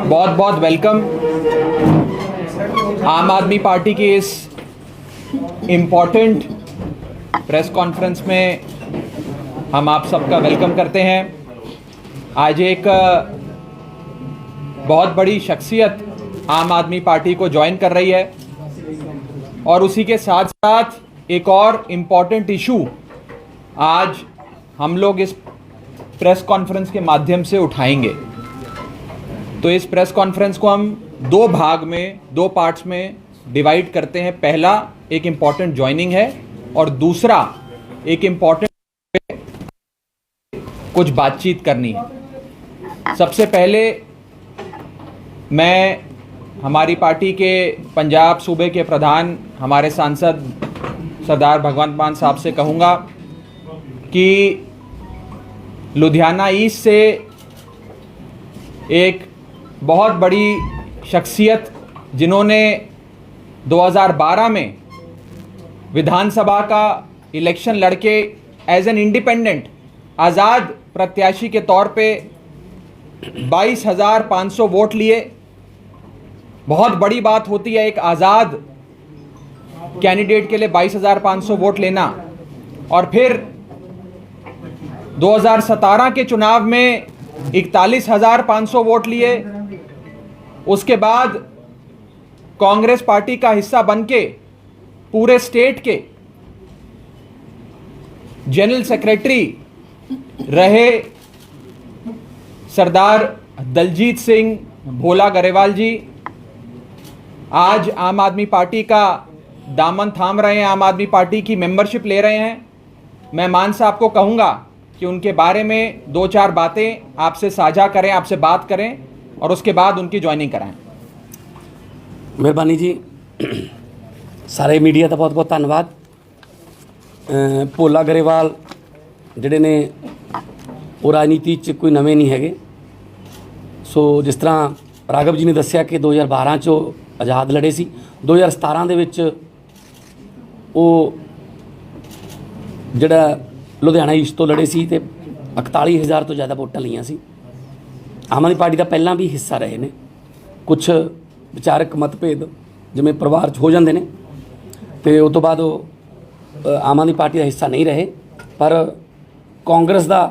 बहुत बहुत वेलकम। आम आदमी पार्टी की इस इम्पॉर्टेंट प्रेस कॉन्फ्रेंस में हम आप सबका वेलकम करते हैं। आज एक बहुत बड़ी शख्सियत आम आदमी पार्टी को ज्वाइन कर रही है और उसी के साथ साथ एक और इम्पॉर्टेंट इशू आज हम लोग इस प्रेस कॉन्फ्रेंस के माध्यम से उठाएंगे। तो इस प्रेस कॉन्फ्रेंस को हम दो भाग में, दो पार्ट्स में डिवाइड करते हैं। पहला एक इम्पॉर्टेंट ज्वाइनिंग है और दूसरा एक इम्पॉर्टेंट कुछ बातचीत करनी है। सबसे पहले मैं हमारी पार्टी के पंजाब सूबे के प्रधान हमारे सांसद सरदार भगवंत मान साहब से कहूँगा कि लुधियाना ईस्ट से एक बहुत बड़ी शख्सियत जिन्होंने 2012 में विधानसभा का इलेक्शन लड़के एज एन इंडिपेंडेंट आज़ाद प्रत्याशी के तौर पे 22,500 वोट लिए। बहुत बड़ी बात होती है एक आज़ाद कैंडिडेट के लिए 22,500 वोट लेना। और फिर 2017 के चुनाव में 41,500 वोट लिए। उसके बाद कांग्रेस पार्टी का हिस्सा बनके पूरे स्टेट के जनरल सेक्रेटरी रहे सरदार दलजीत सिंह भोला गरेवाल जी आज आम आदमी पार्टी का दामन थाम रहे हैं, आम आदमी पार्टी की मेंबरशिप ले रहे हैं। मैं मान साहब को कहूँगा कि उनके बारे में दो चार बातें आपसे साझा करें, आपसे बात करें और उसके बाद उनकी ज्वाइनिंग कराएं। मेहरबानी जी। सारे मीडिया का बहुत बहुत धन्यवाद। भोला गरेवाल जिहड़े ने वो राजनीति च कोई नवे नहीं हैगे। सो जिस तरह राघव जी ने दस्सिया कि 2012 चो आज़ाद लड़े सी, 2017 दे विच वो जिहड़ा लुधियाना ईस्ट तो लड़े सी ते 41,000 तो ज़्यादा वोटां लईआं सी। आम आदमी पार्टी का पहला भी हिस्सा रहे ने। कुछ विचारक मतभेद जिवें परिवार हो जाते हैं तो उस तो बाद आम आदमी पार्टी का हिस्सा नहीं रहे, पर कांग्रेस का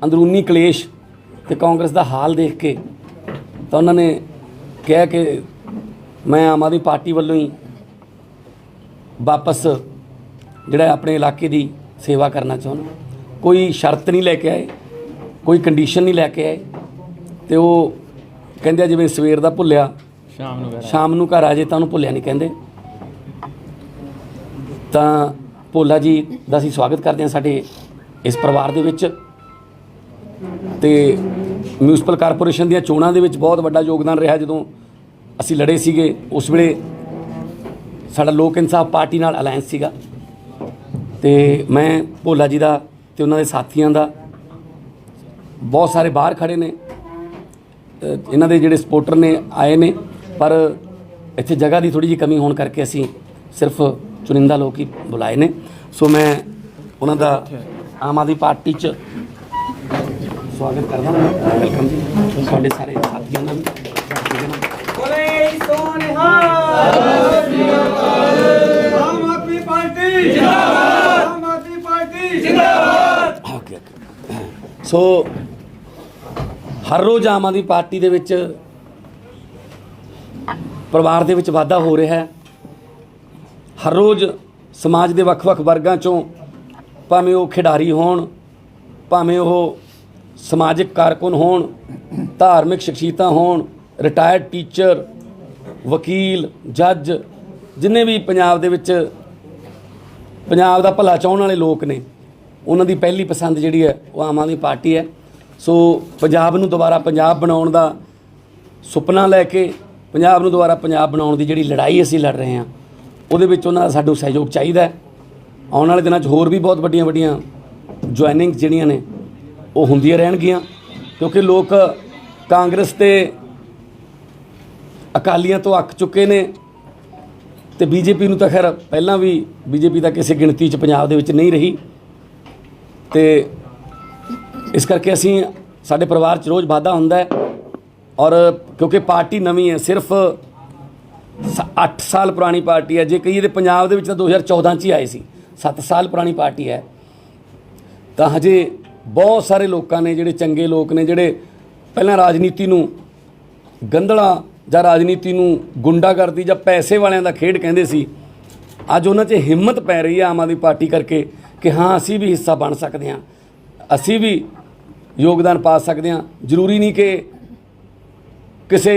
अंदरूनी कलेश तो कांग्रेस का हाल देख के तो उन्होंने कहा कि मैं आम आदमी पार्टी वालों ही वापस जिहड़ा अपने इलाके की सेवा करना चाहना। कोई शर्त नहीं लैके आए, कोई कंडीशन नहीं लैके आए। तो वो कहते जिवें सवेर का भुलिया शाम नूं घर आ जाए तो उन्होंने भुलिया नहीं कहते। तो भोला जी का असीं स्वागत करते हैं साडे इस परिवार दे विच। ते म्यूनसिपल कारपोरेशन दी चोणां दे विच बहुत वड्डा योगदान रहा। जदों असीं लड़े सीगे उस वेले साडा लोक इंसाफ पार्टी नाल अलायंस सीगा ते मैं भोला जी का ते उन्हां दे साथियां दा बहुत सारे बाहर खड़े ने, इन्हां दे जिहड़े सपोर्टर ने आए ने, पर इत्थे जगह की थोड़ी जी कमी होने करके असीं सिर्फ चुनिंदा लोग ही बुलाए ने। सो मैं उन्हां दा आम आदमी पार्टी च स्वागत करदा। वेलकम जी साडे सारे साथियों का भी। सो हर रोज़ आम आदमी पार्टी दे विच परिवार दे विच वाधा हो रहा है। हर रोज़ समाज के ਵੱਖ-ਵੱਖ वर्गां चों भावें वो खिडारी होण, भावें वो समाजिक कारकुन होण, धार्मिक शख्सियतां होण, रिटायर्ड टीचर, वकील, जज, जिन्ने भी पंजाब दे विच पंजाब दा भला चाहण वाले लोग ने, उन्हां दी पहली पसंद जिहड़ी है वो आम आदमी पार्टी है। सो पंजाब नूं दोबारा पंजाब बनाउण दा सुपना लैके पंजाब नूं दोबारा पंजाब बनाउण दी जिहड़ी लड़ाई असीं लड़ रहे हैं ਉਹਦੇ ਵਿੱਚ ਉਹਨਾਂ ਦਾ ਸਾਨੂੰ ਸਹਿਯੋਗ ਚਾਹੀਦਾ ਹੈ। ਆਉਣ ਵਾਲੇ ਦਿਨਾਂ 'ਚ ਹੋਰ ਵੀ ਬਹੁਤ ਵੱਡੀਆਂ ਜੁਆਇਨਿੰਗ ਜਿਹੜੀਆਂ ਨੇ ਉਹ ਹੁੰਦੀਆਂ ਰਹਿਣਗੀਆਂ, ਕਿਉਂਕਿ ਲੋਕ ਕਾਂਗਰਸ ਤੇ ਅਕਾਲੀਆਂ ਤੋਂ ਅੱਕ ਚੁੱਕੇ ਨੇ ਤੇ ਬੀਜੇਪੀ ਨੂੰ ਤਾਂ ਖੈਰ ਪਹਿਲਾਂ ਵੀ ਬੀਜੇਪੀ ਦਾ ਕਿਸੇ ਗਿਣਤੀ 'ਚ ਪੰਜਾਬ ਦੇ ਵਿੱਚ ਨਹੀਂ ਰਹੀ ਤੇ ਇਸ ਕਰਕੇ ਅਸੀਂ ਸਾਡੇ ਪਰਿਵਾਰ 'ਚ ਰੋਜ਼ ਵਾਧਾ ਹੁੰਦਾ ਹੈ। और क्योंकि पार्टी नवीं है, सिर्फ 8 साल पुरानी पार्टी है। जे कही पंजाब दे विच 2014 च ही आए सी, 7 साल पुरानी पार्टी है। तो हजे बहुत सारे लोगों ने, जिहड़े चंगे लोग ने, जिहड़े पहलां राजनीति नूं गंधला जां राजनीति नूं गुंडागर्दी जां पैसे वालियां दा खेड कहंदे सी, अज उन्हां 'च हिम्मत पै रही है आम आदमी पार्टी करके कि हाँ असी भी हिस्सा बन सकते हैं, असी भी योगदान पा सकते हैं। जरूरी नहीं कि किसी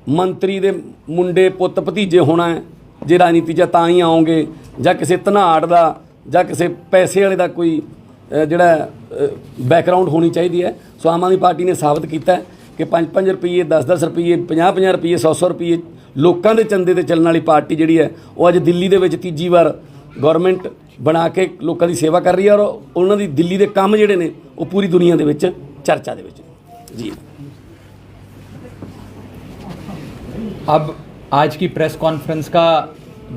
मंत्री दे मुंडे पुत्त भतीजे होना है जे राजनीति च तां ही आओगे, जां किसी धनाड़ दा जां किसी पैसे वाले दा कोई जिहड़ा बैकग्राउंड होनी चाहिए है। सो आम आदमी पार्टी ने साबित किया कि 5-5 रुपये, 10-10 रुपये, 50-50 रुपये, 100-100 रुपये लोगों के चंदे ते चलने वाली पार्टी जिहड़ी है वो अज दिल्ली दे विच तीजी बार गौरमेंट बना के लोगों की सेवा कर रही है। और उन्हों की दिल्ली के काम जिहड़े ने वो पूरी दुनिया दे विच चर्चा दे विच। जी अब आज की प्रेस कॉन्फ्रेंस का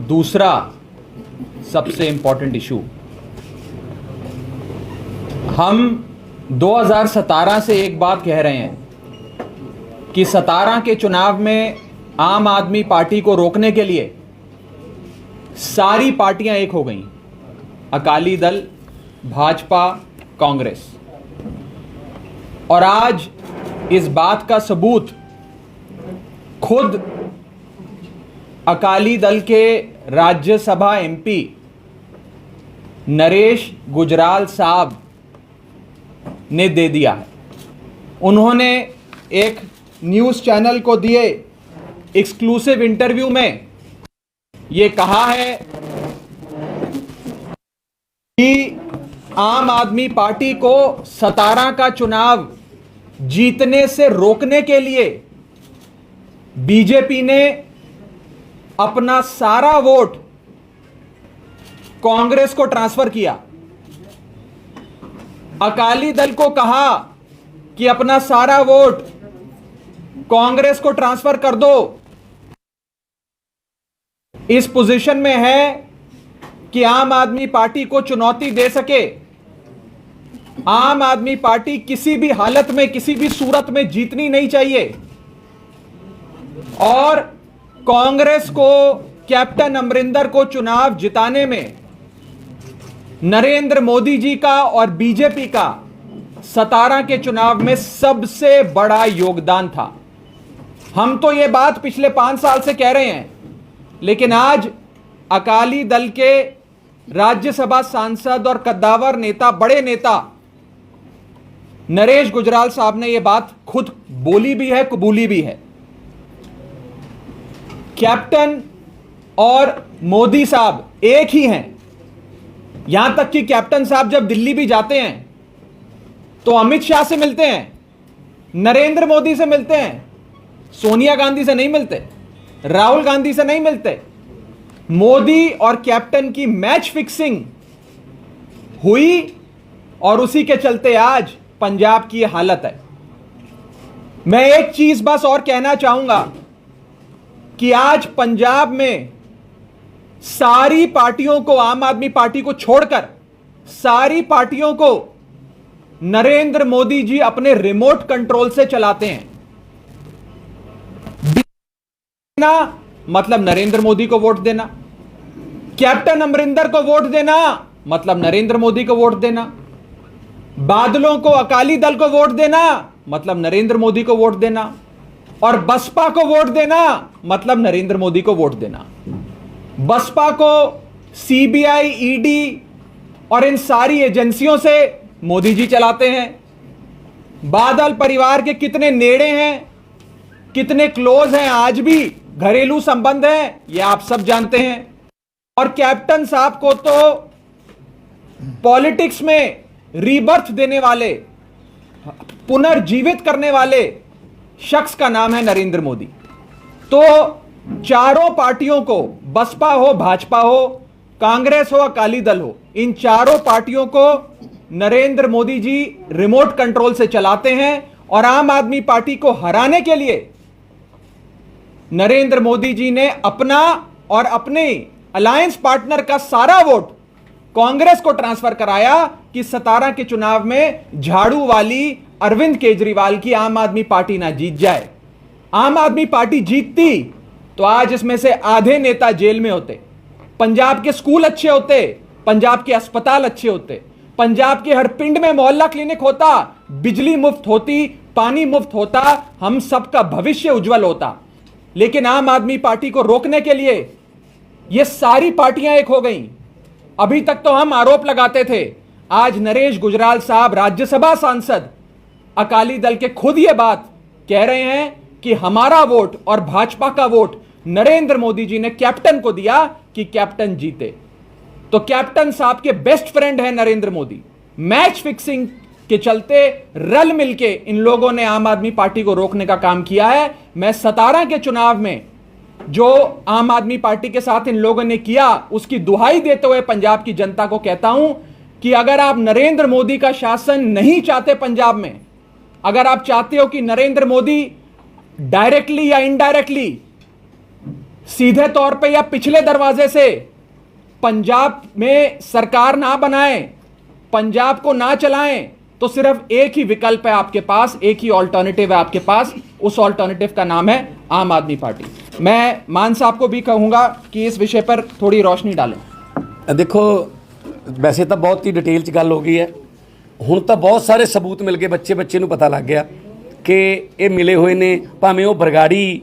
दूसरा सबसे इंपॉर्टेंट इशू, हम 2017 से एक बात कह रहे हैं कि 17 के चुनाव में आम आदमी पार्टी को रोकने के लिए सारी पार्टियां एक हो गईं, अकाली दल, भाजपा, कांग्रेस। और आज इस बात का सबूत खुद अकाली दल के राज्यसभा एमपी नरेश गुजराल साहब ने दे दिया है। उन्होंने एक न्यूज़ चैनल को दिए एक्सक्लूसिव इंटरव्यू में ये कहा है कि आम आदमी पार्टी को 17 का चुनाव जीतने से रोकने के लिए बीजेपी ने अपना सारा वोट कांग्रेस को ट्रांसफर किया। अकाली दल को कहा कि अपना सारा वोट कांग्रेस को ट्रांसफर कर दो। इस पोजीशन में है कि आम आदमी पार्टी को चुनौती दे सके। आम आदमी पार्टी किसी भी हालत में, किसी भी सूरत में जीतनी नहीं चाहिए। और कांग्रेस को, कैप्टन अमरिंदर को चुनाव जिताने में नरेंद्र मोदी जी का और बीजेपी का 17 के चुनाव में सबसे बड़ा योगदान था। हम तो यह बात पिछले 5 साल से कह रहे हैं, लेकिन आज अकाली दल के राज्यसभा सांसद और कद्दावर नेता, बड़े नेता नरेश गुजराल साहब ने यह बात खुद बोली भी है, कबूली भी है। कैप्टन और मोदी साहब एक ही हैं। यहां तक कि कैप्टन साहब जब दिल्ली भी जाते हैं तो अमित शाह से मिलते हैं, नरेंद्र मोदी से मिलते हैं, सोनिया गांधी से नहीं मिलते, राहुल गांधी से नहीं मिलते। मोदी और कैप्टन की मैच फिक्सिंग हुई और उसी के चलते आज पंजाब की हालत है। मैं एक चीज बस और कहना चाहूंगा कि आज पंजाब में सारी पार्टियों को, आम आदमी पार्टी को छोड़कर सारी पार्टियों को नरेंद्र मोदी जी अपने रिमोट कंट्रोल से चलाते हैं। देना मतलब नरेंद्र मोदी को वोट देना, कैप्टन अमरिंदर को वोट देना मतलब नरेंद्र मोदी को वोट देना, बादलों को, अकाली दल को वोट देना मतलब नरेंद्र मोदी को वोट देना, और बसपा को वोट देना मतलब नरेंद्र मोदी को वोट देना। बसपा को सीबीआई, ईडी और इन सारी एजेंसियों से मोदी जी चलाते हैं। बादल परिवार के कितने नेड़े हैं, कितने क्लोज हैं, आज भी घरेलू संबंध हैं, ये आप सब जानते हैं। और कैप्टन साहब को तो पॉलिटिक्स में रीबर्थ देने वाले, पुनर्जीवित करने वाले शख्स का नाम है नरेंद्र मोदी। तो चारों पार्टियों को, बसपा हो, भाजपा हो, कांग्रेस हो, अकाली दल हो, इन चारों पार्टियों को नरेंद्र मोदी जी रिमोट कंट्रोल से चलाते हैं। और आम आदमी पार्टी को हराने के लिए नरेंद्र मोदी जी ने अपना और अपने अलायंस पार्टनर का सारा वोट कांग्रेस को ट्रांसफर कराया कि 17 के चुनाव में झाड़ू वाली अरविंद केजरीवाल की आम आदमी पार्टी ना जीत जाए। आम आदमी पार्टी जीतती तो आज इसमें से आधे नेता जेल में होते, पंजाब के स्कूल अच्छे होते, पंजाब के अस्पताल अच्छे होते, पंजाब के हर पिंड में मोहल्ला क्लिनिक होता, बिजली मुफ्त होती, पानी मुफ्त होता, हम सबका भविष्य उज्जवल होता। लेकिन आम आदमी पार्टी को रोकने के लिए ये सारी पार्टियां एक हो गईं। अभी तक तो हम आरोप लगाते थे, आज नरेश गुजराल साहब राज्यसभा सांसद अकाली दल के खुद ये बात कह रहे हैं कि हमारा वोट और भाजपा का वोट नरेंद्र मोदी जी ने कैप्टन को दिया कि कैप्टन जीते। तो कैप्टन साहब के बेस्ट फ्रेंड है नरेंद्र मोदी। मैच फिक्सिंग के चलते रल मिलके इन लोगों ने आम आदमी पार्टी को रोकने का काम किया है। मैं 17 के चुनाव में जो आम आदमी पार्टी के साथ इन लोगों ने किया उसकी दुहाई देते हुए पंजाब की जनता को कहता हूं कि अगर आप नरेंद्र मोदी का शासन नहीं चाहते पंजाब में, अगर आप चाहते हो कि नरेंद्र मोदी डायरेक्टली या इनडायरेक्टली, सीधे तौर पे या पिछले दरवाजे से पंजाब में सरकार ना बनाएं, पंजाब को ना चलाएं, तो सिर्फ एक ही विकल्प है आपके पास, एक ही ऑल्टरनेटिव है आपके पास। उस ऑल्टरनेटिव का नाम है आम आदमी पार्टी। मैं मान साहब को भी कहूंगा कि इस विषय पर थोड़ी रोशनी डालें। देखो, वैसे तो बहुत ही डिटेल च गल हो गई है, हुण तो बहुत सारे सबूत मिल गए, बच्चे नूं पता लग गया कि ये मिले हुए ने। भावें वो बरगाड़ी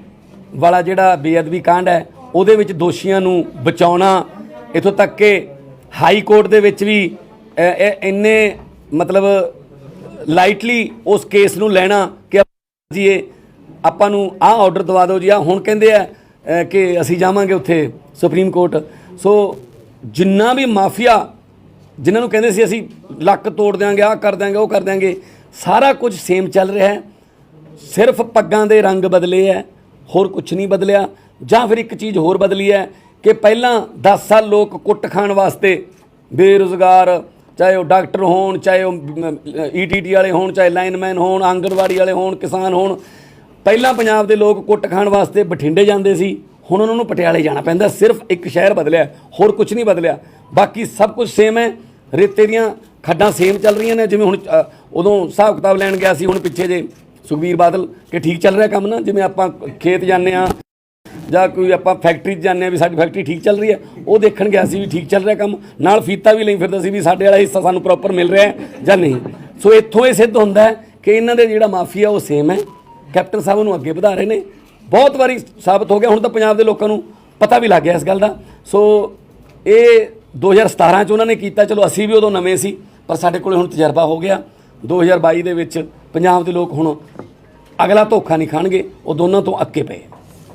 वाला जिहड़ा बेअदबी कांड है उहदे विच दोषियां नूं बचाउणा, इत्थों तक कि हाई कोर्ट दे विच भी इन्ने मतलब लाइटली उस केस नूं लैणा कि जी आपां नूं आह ऑर्डर दवा दो जी, आ हुण कहंदे आ कि असीं जावांगे उत्थे सुप्रीम कोर्ट। सो जिन्ना भी माफिया जिन्हां नूं कहंदे सी असीं लक तोड़ देंगे, आ कर देंगे, वो कर देंगे, सारा कुछ सेम चल रहा है। सिर्फ पग्गां दे रंग बदले है, होर कुछ नहीं बदलिया। जां फिर एक चीज़ होर बदली है कि पहलां 10 साल लोग कुट खाण वास्ते बेरोज़गार, चाहे वो डॉक्टर होण, चाहे वो ईटीटी वाले होण, चाहे लाइनमैन होण, आंगनवाड़ी वाले होण, किसान होण, पहलां पंजाब दे लोग कुट खाण वास्ते बठिंडे जांदे सी, हुण उन्हां नूं पटियाले जाना पैंदा। सिर्फ एक शहर बदलिया, होर कुछ नहीं बदलिया, बाकी सब कुछ सेम है। रेते दीआं खड्डां सेम चल रही ने, जिवें हुण उदों हिसाब किताब लैण गया सी, हुण पिछे जे सुखबीर बादल कि ठीक चल रहा काम ना, जिवें आपां खेत जाने आ ਜਾਂ कोई ਆਪਾਂ फैक्ट्री ਜਾਂਦੇ भी साडी फैक्ट्री ठीक चल रही है, वो देखण गया सी भी ठीक चल रहा काम, नाल फीता भी ਲਈ ਫਿਰਦਾ ਸੀ भी साडे वाला हिस्सा सानू प्रॉपर मिल रहा है ਜਾਂ नहीं। सो इत्थों ये सिद्ध ਹੁੰਦਾ है कि इन्हां दे ਜਿਹੜਾ माफिया वो सेम है। कैप्टन साहब ਨੂੰ ਅੱਗੇ ਵਧਾ ਰਹੇ ਨੇ, बहुत वारी साबित हो गया, ਹੁਣ ਤਾਂ ਪੰਜਾਬ ਦੇ ਲੋਕਾਂ ਨੂੰ ਪਤਾ ਵੀ ਲੱਗ ਗਿਆ ਇਸ ਗੱਲ ਦਾ। ਸੋ ਇਹ 2017 ਚ ਉਹਨਾਂ ਨੇ ਕੀਤਾ, ਚਲੋ ਅਸੀਂ ਵੀ ਉਦੋਂ ਨਵੇਂ ਸੀ, ਪਰ ਸਾਡੇ ਕੋਲੇ ਹੁਣ ਤਜਰਬਾ ਹੋ ਗਿਆ। 2022 ਦੇ ਵਿੱਚ ਪੰਜਾਬ ਦੇ ਲੋਕ ਹੁਣ ਅਗਲਾ ਧੋਖਾ ਨਹੀਂ ਖਾਣਗੇ, ਉਹ ਦੋਨਾਂ ਤੋਂ ਅੱਕੇ ਪਏ।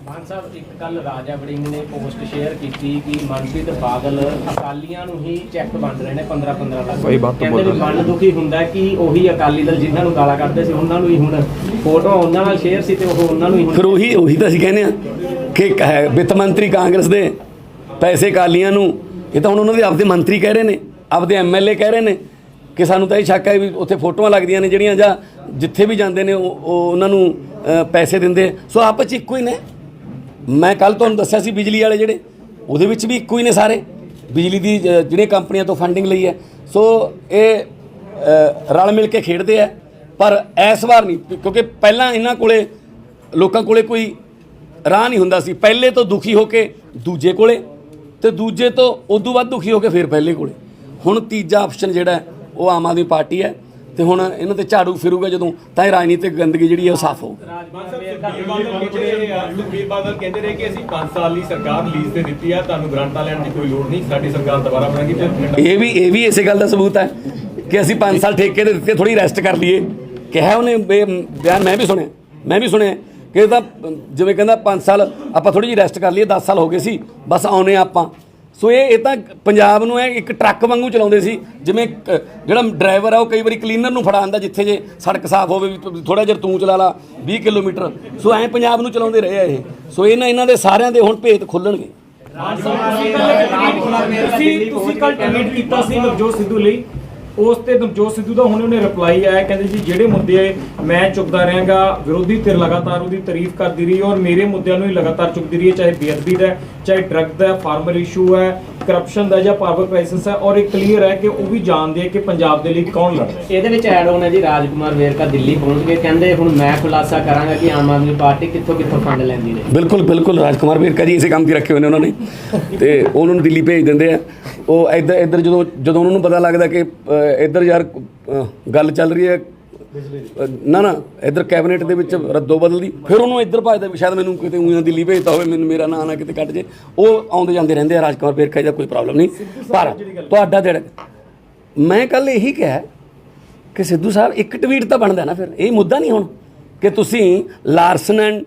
ਮਾਨ ਸਾਹਿਬ, ਇੱਕ ਕੱਲ ਰਾਜਾ ਵੜਿੰਗ ਨੇ ਪੋਸਟ ਸ਼ੇਅਰ ਕੀਤੀ ਕਿ ਮਨਪ੍ਰੀਤ ਬਾਦਲ ਅਕਾਲੀਆਂ ਨੂੰ ਹੀ ਚੈੱਕ ਵੰਡ ਰਹੇ ਨੇ 15-15 ਲੱਖ। ਕਹਿੰਦੇ ਵੀ ਮਨ ਦੁਖੀ ਹੁੰਦਾ ਕਿ ਉਹੀ ਅਕਾਲੀ ਦਲ ਜਿਨ੍ਹਾਂ ਨੂੰ ਗਾਲਾਂ ਕੱਢਦੇ ਸੀ ਉਹਨਾਂ ਨੂੰ ਹੀ ਹੁਣ ਫੋਟੋ ਉਹਨਾਂ ਨਾਲ ਸ਼ੇਅਰ ਸੀ ਤੇ ਉਹ ਉਹਨਾਂ ਨੂੰ ਹੀ ਫਿਰ ਉਹੀ ਤਾਂ ਅਸੀਂ ਕਹਿੰਦੇ ਆ ਕਿ ਵਿੱਤ ਮੰਤਰੀ ਕਾਂਗਰਸ ਦੇ ਪੈਸੇ ਅਕਾਲੀਆਂ ਨੂੰ, ਇਹ ਤਾਂ ਹੁਣ ਉਹਨਾਂ ਦੇ ਆਪਦੇ ਮੰਤਰੀ ਕਹਿ ਰਹੇ ਨੇ, ਆਪਦੇ ਐਮਐਲਏ ਕਹਿ ਰਹੇ ਨੇ ਕਿ ਸਾਨੂੰ ਤਾਂ ਇਹ ਸ਼ੱਕ ਹੈ ਵੀ ਉੱਥੇ ਫੋਟੋਆਂ ਲੱਗਦੀਆਂ ਨੇ ਜਿਹੜੀਆਂ, ਜਾਂ ਜਿੱਥੇ ਵੀ ਜਾਂਦੇ ਨੇ ਉਹ ਉਹਨਾਂ ਨੂੰ ਪੈਸੇ ਦਿੰਦੇ। ਸੋ ਆਪਸ 'ਚ ਇੱਕੋ ਹੀ ਨੇ। मैं कल तुहानूं दस्सिया सी बिजली वाले जिहड़े ਉਹਦੇ ਵਿੱਚ भी ਇੱਕੋ ਹੀ ਨੇ ਸਾਰੇ, ਬਿਜਲੀ ਦੀ ਜਿਹੜੀਆਂ ਕੰਪਨੀਆਂ ਤੋਂ ਫੰਡਿੰਗ ਲਈ ਹੈ। ਸੋ ਇਹ ਰਲ ਮਿਲ ਕੇ ਖੇਡਦੇ ਆ, ਪਰ ਇਸ ਵਾਰ ਨਹੀਂ, ਕਿਉਂਕਿ ਪਹਿਲਾਂ ਇਹਨਾਂ ਕੋਲੇ ਲੋਕਾਂ ਕੋਲੇ ਕੋਈ ਰਾਹ ਨਹੀਂ ਹੁੰਦਾ ਸੀ। ਪਹਿਲੇ ਤੋਂ ਦੁਖੀ ਹੋ ਕੇ ਦੂਜੇ ਕੋਲੇ, ਤੇ ਦੂਜੇ ਤੋਂ ਉਦੋਂ ਵੱਧ ਦੁਖੀ ਹੋ ਕੇ ਫਿਰ ਪਹਿਲੇ ਕੋਲੇ। ਹੁਣ ਤੀਜਾ ਆਪਸ਼ਨ ਜਿਹੜਾ ਉਹ ਆਮ ਆਦਮੀ ਪਾਰਟੀ ਹੈ, ਤੇ ਹੁਣ ਇਹਨਾਂ ਤੇ ਝਾੜੂ ਫਿਰੂਗਾ ਜਦੋਂ, ਤਾਂ ਇਹ ਰਾਜਨੀਤਿਕ ਗੰਦਗੀ ਜਿਹੜੀ ਹੈ ਉਹ ਸਾਫ਼ ਹੋਊਗੀ। ਸੁਖਬੀਰ ਬਾਦਲ ਕਹਿੰਦੇ ਰਹੇ ਕਿ ਅਸੀਂ 5 ਸਾਲ ਲਈ ਸਰਕਾਰ ਲੀਜ਼ ਤੇ ਦਿੱਤੀ ਆ, ਤੁਹਾਨੂੰ ਗ੍ਰਾਂਟਾਂ ਲੈਣ ਦੀ ਕੋਈ ਲੋੜ ਨਹੀਂ, ਸਾਡੀ ਸਰਕਾਰ ਦੁਬਾਰਾ ਬਣੇਗੀ। ਇਹ ਵੀ ਇਸੇ ਗੱਲ ਦਾ ਸਬੂਤ ਹੈ ਕਿ ਅਸੀਂ 5 ਸਾਲ ਠੇਕੇ ਦੇ ਦਿੱਤੇ, ਥੋੜੀ ਰੈਸਟ ਕਰ ਲਈਏ। ਕਿਹਾ ਉਹਨੇ ਬਿਆਨ, ਮੈਂ ਵੀ ਸੁਣਿਆ ਕਿ ਤਾਂ ਜਿਵੇਂ ਕਹਿੰਦਾ 5 ਸਾਲ ਆਪਾਂ ਥੋੜੀ ਜਿਹੀ ਰੈਸਟ ਕਰ ਲਈਏ, 10 ਸਾਲ ਹੋ ਗਏ ਸੀ ਬਸ ਆਉਨੇ ਆਪਾਂ। ਸੋ ਇਹ ਤਾਂ ਪੰਜਾਬ ਨੂੰ ਇੱਕ ਟਰੱਕ ਵਾਂਗੂ ਚਲਾਉਂਦੇ ਸੀ, ਜਿਵੇਂ ਜਿਹੜਾ ਡਰਾਈਵਰ ਆ ਉਹ ਕਈ ਵਾਰੀ ਕਲੀਨਰ ਨੂੰ ਫੜਾ ਆਂਦਾ, ਜਿੱਥੇ ਜੇ ਸੜਕ ਸਾਫ਼ ਹੋਵੇ ਵੀ ਥੋੜਾ ਜਿਹਾ ਤੂੰ ਚਲਾ ਲਾ 20 ਕਿਲੋਮੀਟਰ। ਸੋ ਐਂ ਪੰਜਾਬ ਨੂੰ ਚਲਾਉਂਦੇ ਰਹੇ ਆ ਇਹ। ਸੋ ਇਹਨਾਂ ਦੇ ਸਾਰਿਆਂ ਦੇ ਹੁਣ ਭੇਤ ਖੁੱਲਣਗੇ। ਤੁਸੀਂ ਕੱਲ ਟਵੀਟ ਕੀਤਾ ਸੀ ਨਵਜੋਤ ਸਿੱਧੂ ਲਈ, ਉਸ ਤੇ ਨਵਜੋਤ ਸਿੱਧੂ ਦਾ ਹੁਣ ਉਹਨੇ ਰਿਪਲਾਈ ਆਇਆ, ਕਹਿੰਦੇ ਜੀ ਜਿਹੜੇ ਮੁੱਦੇ ਮੈਂ ਚੁੱਕਦਾ ਰਹਾਂਗਾ, ਵਿਰੋਧੀ ਧਿਰ ਲਗਾਤਾਰ ਉਹਦੀ ਤਾਰੀਫ ਕਰਦੀ ਰਹੀ ਔਰ ਮੇਰੇ ਮੁੱਦਿਆਂ ਨੂੰ ਹੀ ਲਗਾਤਾਰ ਚੁੱਕਦੀ ਰਹੀ ਹੈ, ਚਾਹੇ ਬੇਅਦਬੀ ਦਾ, ਚਾਹੇ ਡਰੱਗ ਦਾ, ਫਾਰਮਰ ਇਸ਼ੂ ਹੈ, ਕਰਪਸ਼ਨ ਦਾ ਜਾਂ ਪਾਵਰ ਕ੍ਰਾਈਸਿਸ ਹੈ, ਔਰ ਇਹ ਕਲੀਅਰ ਹੈ ਕਿ ਉਹ ਵੀ ਜਾਣਦੇ ਆ ਕਿ ਪੰਜਾਬ ਦੇ ਲਈ ਕੌਣ ਲੜ ਰਿਹਾ ਹੈ। ਇਹਦੇ ਵਿੱਚ ਐਡ ਹੋਣਾ ਜੀ, ਰਾਜਕੁਮਾਰ ਵੇਰਕਾ ਦਿੱਲੀ ਪਹੁੰਚ ਗਏ, ਕਹਿੰਦੇ ਹੁਣ ਮੈਂ ਖੁਲਾਸਾ ਕਰਾਂਗਾ ਕਿ ਆਮ ਆਦਮੀ ਪਾਰਟੀ ਕਿੱਥੋਂ ਕਿੱਥੋਂ ਫੰਡ ਲੈਂਦੀ ਨੇ। ਬਿਲਕੁਲ ਬਿਲकुल ਰਾਜਕੁਮਾਰ ਵੇਰਕਾ ਜੀ ਇਸੇ ਕੰਮ 'ਤੇ ਰੱਖੇ ਹੋਏ ਨੇ ਉਹਨਾਂ ਨੇ, ਤੇ ਉਹਨਾਂ ਨੂੰ ਦਿੱਲੀ ਭੇਜ ਦਿੰਦੇ ਆ। ਉਹ ਇੱਧਰ ਜਦੋਂ ਉਹਨਾਂ ਨੂੰ ਪਤਾ ਲੱਗਦਾ ਕਿ ਇੱਧਰ ਯਾਰ ਗੱਲ ਚੱਲ ਰਹੀ ਹੈ ਨਾ ਇੱਧਰ ਕੈਬਨਿਟ ਦੇ ਵਿੱਚ ਰੱਦੋ ਬਦਲਦੀ, ਫਿਰ ਉਹਨੂੰ ਇੱਧਰ ਭਜਦਾ ਵੀ ਸ਼ਾਇਦ ਮੈਨੂੰ ਕਿਤੇ ਊਂ ਦਿੱਲੀ ਭੇਜਤਾ ਹੋਵੇ, ਮੈਨੂੰ ਮੇਰਾ ਨਾਂ ਨਾ ਕਿਤੇ ਕੱਟ ਜੇ। ਉਹ ਆਉਂਦੇ ਜਾਂਦੇ ਰਹਿੰਦੇ ਆ ਰਾਜਕੁਮਾਰ ਵੇਰਕਾ ਦਾ ਕੋਈ ਪ੍ਰੋਬਲਮ ਨਹੀਂ। ਪਰ ਤੁਹਾਡਾ ਜਿਹੜਾ ਮੈਂ ਕੱਲ ਇਹੀ ਕਿਹਾ ਕਿ ਸਿੱਧੂ ਸਾਹਿਬ ਇੱਕ ਟਵੀਟ ਤਾਂ ਬਣਦਾ ਨਾ, ਫਿਰ ਇਹ ਮੁੱਦਾ ਨਹੀਂ ਹੁਣ ਕਿ ਤੁਸੀਂ ਲਾਰਸਨ ਐਂਡ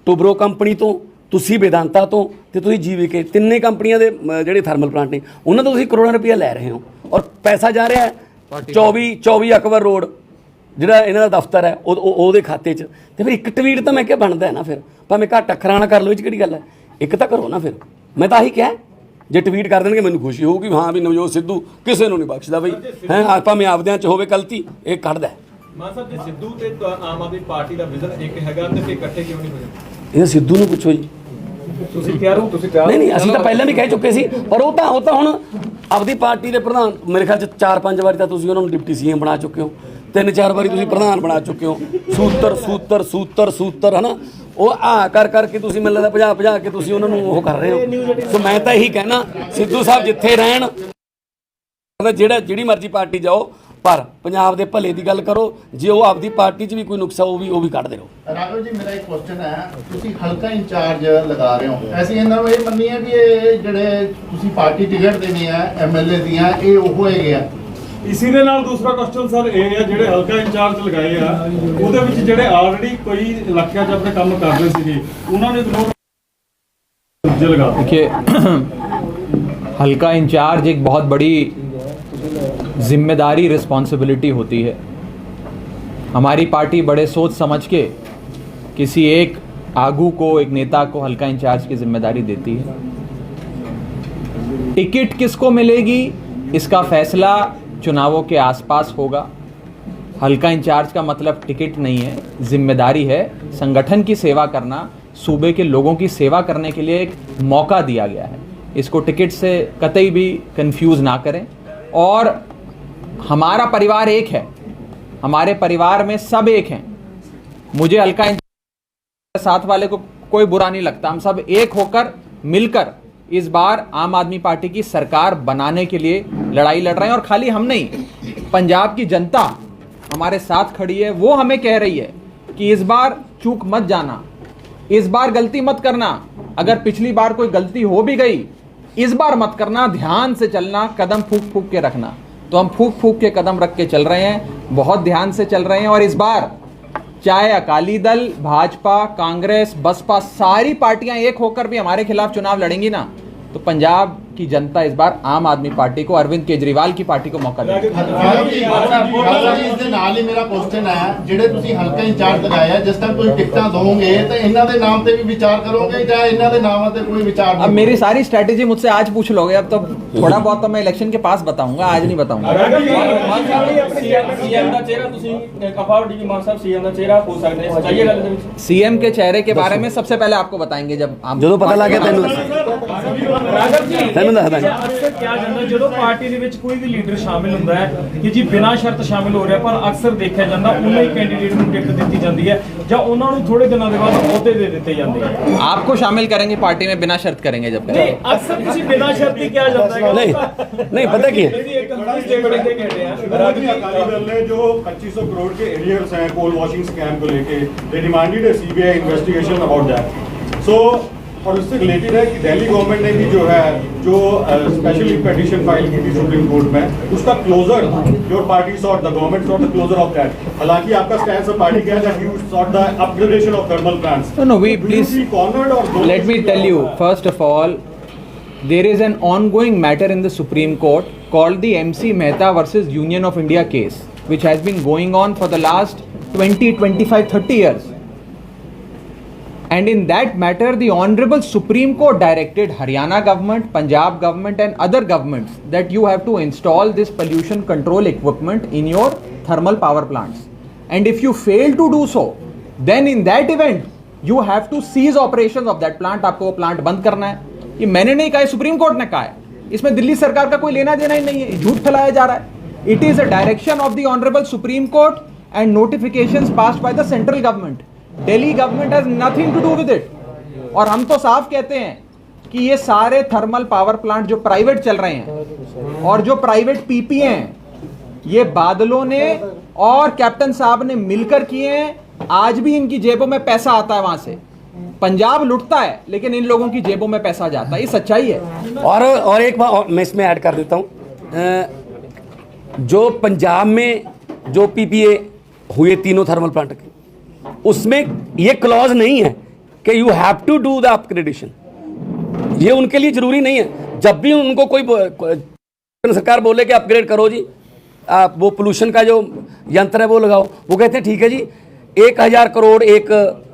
ਟੂਬਰੋ ਕੰਪਨੀ ਤੋਂ, ਤੁਸੀਂ ਵੇਦਾਂਤਾ ਤੋਂ, ਤੇ ਤੁਸੀਂ ਜੀਵੀਕੇ, ਤਿੰਨੇ ਕੰਪਨੀਆਂ ਦੇ ਜਿਹੜੇ ਥਰਮਲ ਪਲਾਂਟ ਨੇ ਉਹਨਾਂ ਤੋਂ ਤੁਸੀਂ ਕਰੋੜਾਂ ਰੁਪਈਆ ਲੈ ਰਹੇ ਹੋ, ਔਰ ਪੈਸਾ ਜਾ ਰਿਹਾ ਹੈ 24 ਅਕਬਰ ਰੋਡ ਜਿਹੜਾ ਇਹਨਾਂ ਦਾ ਦਫ਼ਤਰ ਹੈ ਉਹਦੇ ਖਾਤੇ 'ਚ। ਤੇ ਫਿਰ ਇੱਕ ਟਵੀਟ ਤਾਂ ਮੈਂ ਕਿਹਾ ਬਣਦਾ ਹੈ ਨਾ, ਫਿਰ ਭਾਵੇਂ ਘੱਟ ਅੱਖਰਾਂ ਨਾਲ ਕਰ ਲਓ, ਇਹ 'ਚ ਕਿਹੜੀ ਗੱਲ ਹੈ, ਇੱਕ ਤਾਂ ਕਰੋ ਨਾ। ਫਿਰ ਮੈਂ ਤਾਂ ਆਹੀ ਕਿਹਾ, ਜੇ ਟਵੀਟ ਕਰ ਦੇਣਗੇ ਮੈਨੂੰ ਖੁਸ਼ੀ ਹੋਊਗੀ, ਹਾਂ ਵੀ ਨਵਜੋਤ ਸਿੱਧੂ ਕਿਸੇ ਨੂੰ ਨਹੀਂ ਬਖਸ਼ਦਾ ਬਈ, ਹੈਂ ਭਾਵੇਂ ਆਪਦਿਆਂ 'ਚ ਹੋਵੇ ਗਲਤੀ, ਇਹ ਕੱਢਦਾ। ਮਾਨ ਸਾਹਿਬ ਜੀ, ਸਿੱਧੂ ਤੇ ਆਮ ਆਦਮੀ ਪਾਰਟੀ ਦਾ ਵਿਜ਼ਨ ਇੱਕ ਹੈਗਾ ਤੇ ਫਿਰ ਇਕੱਠੇ ਕਿਉਂ ਨਹੀਂ ਹੋਏ? ਇਹ ਸਿੱਧੂ ਨੂੰ ਪੁੱਛੋ ਜੀ। ਤੁਸੀਂ ਤਿਆਰ ਹੋ? ਤੁਸੀਂ ਤਿਆਰ? ਨਹੀਂ ਅਸੀਂ ਤਾਂ ਪਹਿਲਾਂ ਵੀ ਕਹਿ ਚੁੱਕੇ ਸੀ, ਪਰ ਉਹ ਤਾਂ ਹੁਣ ਆਪਦੀ ਪਾਰਟੀ ਦੇ ਪ੍ਰਧਾਨ, ਮੇਰੇ ਖਿਆਲ 'ਚ 4-5 ਵਾਰੀ ਤਾਂ ਤੁਸੀਂ ਉਹਨਾਂ ਨੂੰ ਡਿਪਟੀ ਸੀਐਮ ਬਣਾ ਚੁੱਕੇ ਹੋ, 3-4 ਵਾਰੀ ਤੁਸੀਂ ਪ੍ਰਧਾਨ ਬਣਾ ਚੁੱਕੇ ਹੋ। ਸੂਤਰ ਹੈ ਨਾ, ਉਹ ਕਰ ਕਰਕੇ ਤੁਸੀਂ ਮੈਨੂੰ ਲੱਗਦਾ ਭਜਾ ਕੇ ਤੁਸੀਂ ਉਹਨਾਂ ਨੂੰ ਉਹ ਕਰ ਰਹੇ ਹੋ। ਸੋ ਮੈਂ ਤਾਂ ਇਹੀ ਕਹਿਣਾ, ਸਿੱਧੂ ਸਾਹਿਬ ਜਿੱਥੇ ਰਹਿਣ, ਜਿਹੜੀ ਮਰਜ਼ੀ ਪਾਰਟੀ ਜਾਓ, ਪਰ ਪੰਜਾਬ ਦੇ ਭਲੇ ਦੀ ਗੱਲ ਕਰੋ। ਜੇ ਉਹ ਆਪਦੀ ਪਾਰਟੀ 'ਚ ਵੀ ਕੋਈ ਨੁਕਸਾ ਉਹ ਵੀ ਕੱਢਦੇ ਰਹੋ। ਰਾਘਵ ਜੀ, ਮੇਰਾ ਇੱਕ ਕੁਐਸਚਨ ਹੈ, ਤੁਸੀਂ ਹਲਕਾ ਇੰਚਾਰਜ ਲਗਾ ਰਹੇ ਹੋ, ਅਸੀਂ ਇਹਨਾਂ ਨੂੰ ਇਹ ਮੰਨੀ ਹੈ ਵੀ ਇਹ ਜਿਹੜੇ ਤੁਸੀਂ ਪਾਰਟੀ ਟਿਕਟ ਦੇਣੀ ਹੈ ਐਮਐਲਏ ਦੀਆਂ, ਇਹ ਉਹ ਹੈਗੇ ਆ। ਇਸੇ ਦੇ ਨਾਲ ਦੂਸਰਾ ਕੁਐਸਚਨ ਸਰ ਇਹ ਹੈ, ਜਿਹੜੇ ਹਲਕਾ ਇੰਚਾਰਜ ਲਗਾਏ ਆ ਉਹਦੇ ਵਿੱਚ ਜਿਹੜੇ ਆਲਰੇਡੀ ਕੋਈ ਇਲਾਕਿਆਂ 'ਚ ਆਪਣੇ ਕੰਮ ਕਰਦੇ ਸੀਗੇ ਉਹਨਾਂ ਨੇ ਲਗਾ। देखिए, हल्का इंचार्ज एक बहुत बड़ी जिम्मेदारी रिस्पॉन्सिबिलिटी होती है। हमारी पार्टी बड़े सोच समझ के किसी एक आगू को, एक नेता को हल्का इंचार्ज की जिम्मेदारी देती है। टिकट किसको मिलेगी इसका फैसला चुनावों के आसपास होगा। हल्का इंचार्ज का मतलब टिकट नहीं है, जिम्मेदारी है। संगठन की सेवा करना, सूबे के लोगों की सेवा करने के लिए एक मौका दिया गया है। इसको टिकट से कतई भी कंफ्यूज ना करें। और हमारा परिवार एक है, हमारे परिवार में सब एक हैं। मुझे हल्का इंचार्ज साथ वाले को कोई बुरा नहीं लगता। हम सब एक होकर मिलकर इस बार आम आदमी पार्टी की सरकार बनाने के लिए लड़ाई लड़ रहे हैं। और खाली हम नहीं, पंजाब की जनता हमारे साथ खड़ी है। वो हमें कह रही है कि इस बार चूक मत जाना, इस बार गलती मत करना। अगर पिछली बार कोई गलती हो भी गई, इस बार मत करना, ध्यान से चलना, कदम फूंक फूंक के रखना। तो हम फूंक फूंक के कदम रख के चल रहे हैं, बहुत ध्यान से चल रहे हैं। और इस बार चाहे अकाली दल, भाजपा, कांग्रेस, बसपा, सारी पार्टियां एक होकर भी हमारे खिलाफ चुनाव लड़ेंगी ना, तो पंजाब की जनता इस बार आम आदमी पार्टी को, अरविंद केजरीवाल की पार्टी को मौका देगी। ਇਸ ਦੇ ਨਾਲ ਹੀ ਮੇਰਾ ਕੁਐਸਚਨ ਹੈ, ਜਿਹੜੇ ਤੁਸੀਂ ਹਲਕਾ ਇੰਚਾਰਜ ਲਗਾਇਆ, ਜਿਸ ਟਾਈਮ ਤੁਸੀਂ ਟਿਕਟਾਂ ਦੋਗੇ ਤਾਂ ਇਹਨਾਂ ਦੇ ਨਾਮ ਤੇ ਵੀ ਵਿਚਾਰ ਕਰੋਗੇ ਜਾਂ ਇਹਨਾਂ ਦੇ ਨਾਮਾਂ ਤੇ ਕੋਈ ਵਿਚਾਰ नहीं? अब मेरी सारी स्ट्रेटेजी मुझसे आज पूछ लोगे, अब तो थोड़ा बहुत तो मैं इलेक्शन के पास बताऊंगा, आज नहीं बताऊंगा। सीएम के चेहरे के बारे में सबसे पहले आपको बताएंगे जब ਜਦੋਂ ਪਤਾ ਲੱਗ ਗਿਆ ਤੈਨੂੰ ਦੱਸ ਦਾਂਗੇ। ਅਕਸਰ ਕਿਹਾ ਜਾਂਦਾ ਜਦੋਂ ਪਾਰਟੀ ਦੇ ਵਿੱਚ ਕੋਈ ਵੀ ਲੀਡਰ ਸ਼ਾਮਿਲ ਹੁੰਦਾ ਹੈ ਕਿ ਜੀ ਬਿਨਾਂ ਸ਼ਰਤ ਸ਼ਾਮਿਲ ਹੋ ਰਿਹਾ, ਪਰ ਅਕਸਰ ਦੇਖਿਆ ਜਾਂਦਾ ਉਹਨਾਂ ਹੀ ਕੈਂਡੀਡੇਟ ਨੂੰ ਟਿਕਟ ਦਿੱਤੀ ਜਾਂਦੀ ਹੈ ਜਾਂ ਉਹਨਾਂ ਨੂੰ ਥੋੜੇ ਦਿਨਾਂ ਦੇ ਬਾਅਦ ਅਹੁਦੇ ਦੇ ਦਿੱਤੇ ਜਾਂਦੇ ਆ। आपको शामिल करेंगे पार्टी में, बिना शर्त करेंगे जब ਨਹੀਂ, ਅਕਸਰ ਤੁਸੀਂ ਬਿਨਾਂ ਸ਼ਰਤ ਹੀ ਕਿਹਾ ਜਾਂਦਾ ਹੈ। नहीं पता क्या है? ਇੱਕ ਸਟੇਟਮੈਂਟ ਦੇ ਕਹਿੰਦੇ ਆ अकाली दल ने जो 2500 करोड़ के एरियर्स हैं कोल वॉशिंग स्कैम को लेके, they demanded a CBI investigation about that. So और उससे रिलेटेड है कि दिल्ली गवर्नमेंट ने भी जो है जो स्पेशली पिटीशन फाइल की थी सुप्रीम कोर्ट में, उसका closure your party sought, the government sought the closure of that. हालांकि आपका स्टैंड ऑफ पार्टी क्या है that you sought the upgradation of thermal plants. No, we please let me tell you. First of all, there is an ongoing matter in the Supreme Court called the MC Mehta versus Union of India case, which has been going on for the last 20, 25, 30 years. And in that matter, the Honorable Supreme Court directed Haryana government, Punjab government and other governments that you have to install this pollution control equipment in your thermal power plants. And if you fail to do so, then in that event, you have to cease operations of that plant. आपको वो plant बंद करना है। ये मैंने नहीं कहा है, सुप्रीम कोर्ट ने कहा है। इसमें दिल्ली सरकार का कोई लेना देना ही नहीं है, झूठ फैलाया जा रहा है। It is a direction of the honourable Supreme Court and notifications passed by the central government. Delhi government has nothing to do with it. और हम तो साफ कहते हैं कि ये सारे थर्मल पावर प्लांट जो प्राइवेट चल रहे हैं और जो प्राइवेट पीपीए हैं, ये बादलों ने और कैप्टन साहब ने मिलकर किए हैं। आज भी इनकी जेबों में पैसा आता है, वहां से पंजाब लुटता है लेकिन इन लोगों की जेबों में पैसा जाता है, ये सच्चाई है। और एक बात मैं इसमें ऐड कर देता हूँ, जो पंजाब में जो पीपीए हुए तीनों थर्मल प्लांट के, उसमें ये क्लॉज नहीं है कि you have to do the upgradation. ये उनके लिए जरूरी नहीं है। जब भी उनको कोई सरकार बोले कि अपग्रेड करो जी, आप वो पोल्यूशन का जो यंत्र है वो लगाओ, वो कहते हैं ठीक है जी 1000 करोड़ एक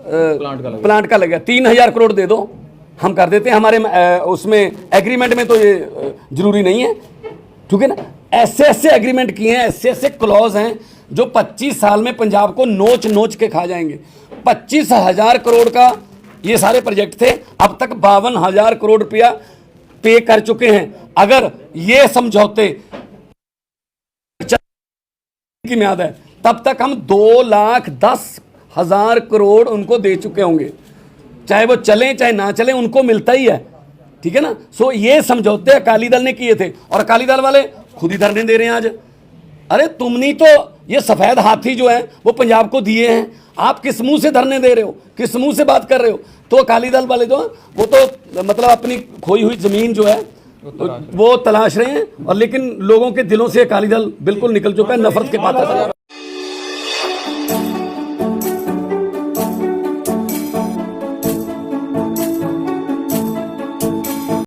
प्लांट का लगेगा, 3000 करोड़ दे दो, हम कर देते हैं। हमारे उसमें एग्रीमेंट में तो ये जरूरी नहीं है, ठीक है ना। ऐसे ऐसे एग्रीमेंट किए हैं, ऐसे ऐसे क्लॉज हैं जो 25 साल में पंजाब को नोच नोच के खा जाएंगे। 25,000 करोड़ का ये सारे प्रोजेक्ट थे, अब तक 52,000 करोड़ रुपया पे कर चुके हैं। अगर ये समझौते की म्याद है तब तक हम 2,10,000 करोड़ उनको दे चुके होंगे, चाहे वो चलें चाहे ना चलें, उनको मिलता ही है, ठीक है ना। सो ये समझौते अकाली दल ने किए थे और अकाली दल वाले खुद ही धरने दे रहे हैं आज। अरे तुमने तो ये सफेद हाथी जो है वो पंजाब को दिए हैं, आप किस मुंह से धरने दे रहे हो, किस मुंह से बात कर रहे हो। तो अकाली दल वाले जो वो तो मतलब अपनी खोई हुई जमीन जो है वो तलाश रहे हैं, और लेकिन लोगों के दिलों से अकाली दल बिल्कुल निकल चुका है, नफरत के पात्र।